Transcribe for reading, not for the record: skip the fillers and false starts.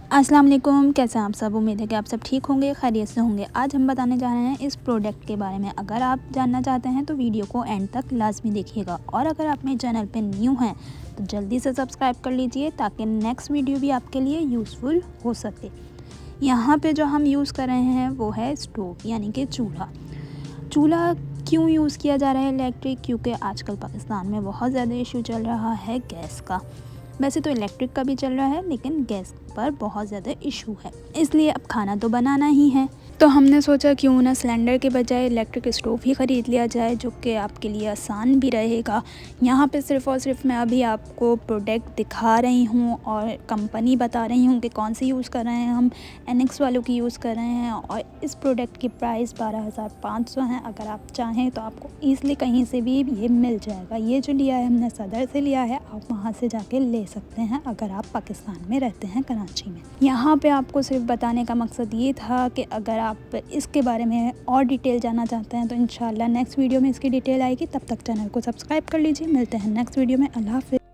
अस्सलाम वालेकुम, कैसे हैं आप सब। उम्मीद है कि आप सब ठीक होंगे, खैरियत से होंगे। आज हम बताने जा रहे हैं इस प्रोडक्ट के बारे में। अगर आप जानना चाहते हैं तो वीडियो को एंड तक लाजमी देखिएगा, और अगर आप मेरे चैनल पे न्यू हैं तो जल्दी से सब्सक्राइब कर लीजिए ताकि नेक्स्ट वीडियो भी आपके लिए यूज़फुल हो सके। यहाँ पे जो हम यूज़ कर रहे हैं वो है स्टोव, यानी कि चूल्हा। चूल्हा क्यों यूज़ किया जा रहा है इलेक्ट्रिक? क्योंकि आजकल पाकिस्तान में बहुत ज़्यादा इशू चल रहा है गैस का। वैसे तो इलेक्ट्रिक का भी चल रहा है, लेकिन गैस पर बहुत ज़्यादा इशू है, इसलिए अब खाना तो बनाना ही है। तो हमने सोचा क्यों ना सिलेंडर के बजाय इलेक्ट्रिक स्टोव ही ख़रीद लिया जाए, जो कि आपके लिए आसान भी रहेगा। यहाँ पे सिर्फ़ और सिर्फ मैं अभी आपको प्रोडक्ट दिखा रही हूँ और कंपनी बता रही हूँ कि कौन सी यूज़ कर रहे हैं। हम एनेक्स वालों की यूज़ कर रहे हैं और इस प्रोडक्ट की प्राइस 12,500 है। अगर आप चाहें तो आपको ईज़िली कहीं से भी ये मिल जाएगा। ये जो लिया है हमने सदर से लिया है, आप वहाँ से जाके ले सकते हैं अगर आप पाकिस्तान में रहते हैं, कराची में। यहाँ पे आपको सिर्फ बताने का मकसद ये था कि अगर आप इसके बारे में और डिटेल जानना चाहते हैं तो इंशाल्लाह नेक्स्ट वीडियो में इसकी डिटेल आएगी। तब तक चैनल को सब्सक्राइब कर लीजिए। मिलते हैं नेक्स्ट वीडियो में। अल्लाह हाफ़िज़।